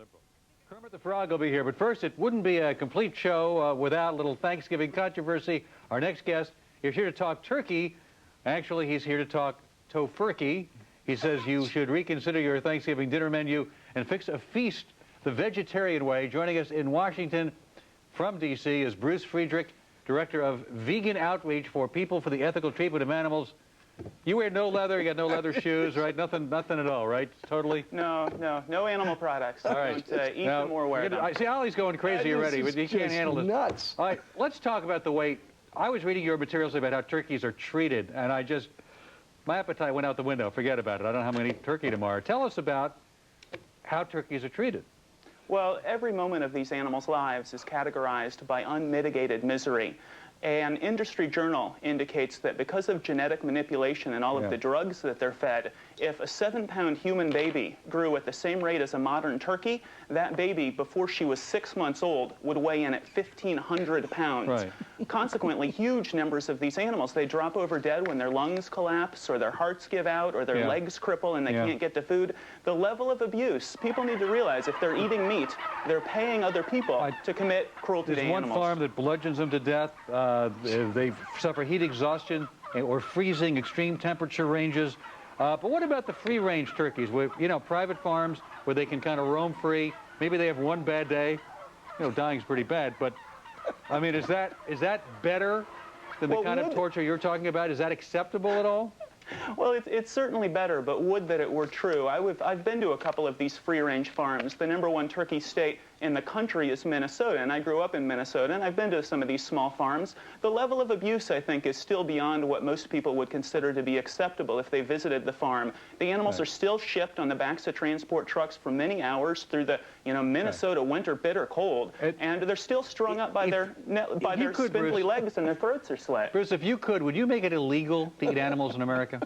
liberal. Kermit the Frog will be here, but first, it wouldn't be a complete show without a little Thanksgiving controversy. Our next guest is here to talk turkey. Actually, he's here to talk tofurkey. He says you should reconsider your Thanksgiving dinner menu and fix a feast the vegetarian way. Joining us in Washington from D.C. is Bruce Friedrich, Director of Vegan Outreach for People for the Ethical Treatment of Animals. You wear no leather, you got no leather shoes, right? Nothing at all, right? Totally? No animal products. All right. Don't eat them or wear them. I see Ollie's going crazy already, but he can't handle it. Nuts. All right, let's talk about the way, I was reading your materials about how turkeys are treated, and my appetite went out the window. Forget about it. I don't know how I'm going to eat turkey tomorrow. Tell us about how turkeys are treated. Well, every moment of these animals' lives is categorized by unmitigated misery. An industry journal indicates that because of genetic manipulation and all of the drugs that they're fed, if a 7-pound human baby grew at the same rate as a modern turkey, that baby, before she was 6 months old, would weigh in at 1,500 pounds. Right. Consequently, huge numbers of these animals, they drop over dead when their lungs collapse or their hearts give out or their legs cripple and they can't get to food. The level of abuse, people need to realize if they're eating meat, they're paying other people to commit cruelty to animals. There's one farm that bludgeons them to death. They suffer heat exhaustion or freezing, extreme temperature ranges. But what about the free-range turkeys? With, private farms where they can kind of roam free. Maybe they have one bad day. Dying's pretty bad. But, I mean, is that better than the kind of torture you're talking about? Is that acceptable at all? Well, it's certainly better, but would that it were true. I've been to a couple of these free-range farms. The #1 turkey state in the country is Minnesota, and I grew up in Minnesota, and I've been to some of these small farms. The level of abuse, I think, is still beyond what most people would consider to be acceptable if they visited the farm. The animals are still shipped on the backs of transport trucks for many hours through the Minnesota winter bitter cold, and they're still strung up by their spindly legs, and their throats are slit. Bruce, if you could, would you make it illegal to eat animals in America?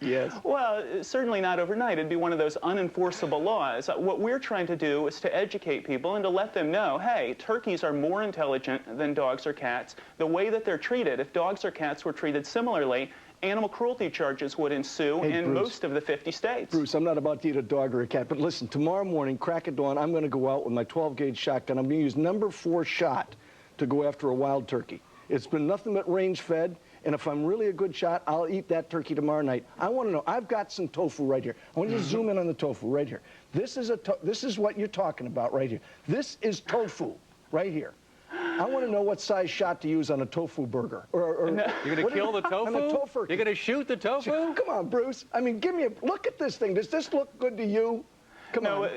Yes. Well, certainly not overnight. It'd be one of those unenforceable laws. What we're trying to do is to educate people and to let them know, hey, turkeys are more intelligent than dogs or cats. The way that they're treated, if dogs or cats were treated similarly, animal cruelty charges would ensue in most of the 50 states. Bruce, I'm not about to eat a dog or a cat, but listen, tomorrow morning, crack of dawn, I'm going to go out with my 12-gauge shotgun. I'm going to use #4 shot to go after a wild turkey. It's been nothing but range-fed. And if I'm really a good shot, I'll eat that turkey tomorrow night. I want to know, I've got some tofu right here. I want you to zoom in on the tofu right here. This is what you're talking about right here. This is tofu right here. I want to know what size shot to use on a tofu burger. You're going to kill the tofu? On a tofurkey. You're going to shoot the tofu? Come on, Bruce. I mean, look at this thing. Does this look good to you? Come on.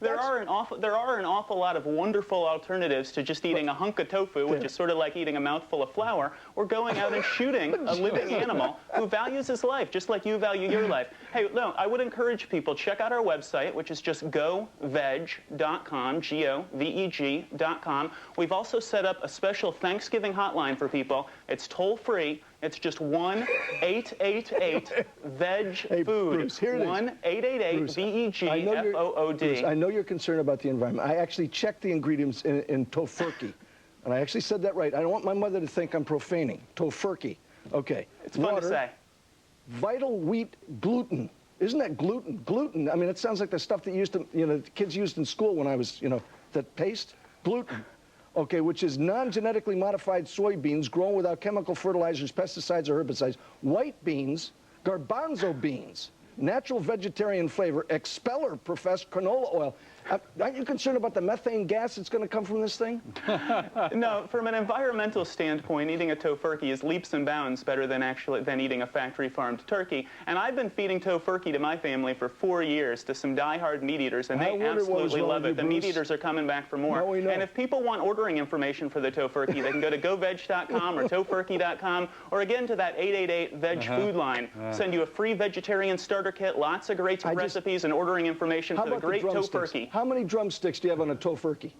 There are an awful lot of wonderful alternatives to just eating a hunk of tofu, which is sort of like eating a mouthful of flour, or going out and shooting a living animal who values his life, just like you value your life. Hey, no, I would encourage people, check out our website, which is just goveg.com, G-O-V-E-G.com. We've also set up a special Thanksgiving hotline for people. It's toll-free. It's just 1-888-VEG-FOOD. 1-888-VEG-FOOD. I know you're concerned about the environment. I actually checked the ingredients in tofurkey, and I actually said that right. I don't want my mother to think I'm profaning. Tofurkey. Okay. It's fun to say. Vital wheat gluten. Isn't that gluten? Gluten. I mean, it sounds like the stuff that the kids used in school when I was, that paste. Gluten. Okay, which is non-genetically modified soybeans grown without chemical fertilizers, pesticides, or herbicides. White beans, garbanzo beans, natural vegetarian flavor, expeller professed canola oil. Aren't you concerned about the methane gas that's going to come from this thing? No, from an environmental standpoint, eating a tofurkey is leaps and bounds better than eating a factory-farmed turkey. And I've been feeding tofurkey to my family for 4 years to some die-hard meat eaters, and they absolutely love it. The meat eaters are coming back for more. And if people want ordering information for the tofurkey, they can go to goveg.com or tofurkey.com, or again to that 888-VEG-FOOD line. Send you a free vegetarian starter kit, lots of great recipes and ordering information for the great tofurkey. How many drumsticks do you have on a tofurkey?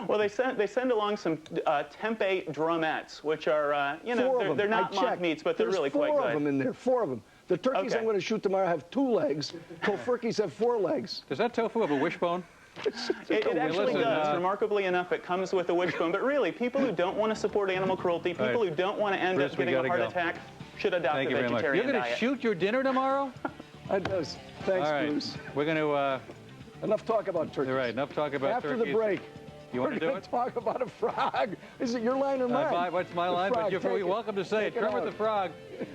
Well, they send along some tempeh drumettes, which are, they're not mock meats, but they're really quite good. 4 of them in there, 4 of them. The turkeys I'm going to shoot tomorrow have 2 legs. Tofurkeys have 4 legs. Does that tofu have a wishbone? It actually does. Remarkably enough, it comes with a wishbone. But really, people who don't want to support animal cruelty, people who don't want to end up getting a heart attack, should adopt a vegetarian diet. You're going to shoot your dinner tomorrow? It does. Thanks, Bruce. We're going to Enough talk about turkeys. All right, enough talk about After turkeys. the break, You want to do we're going it? to talk about a frog. Is it your line or mine? What's my The line? frog, But you're take it. welcome to say it. Take it Kermit out. the Frog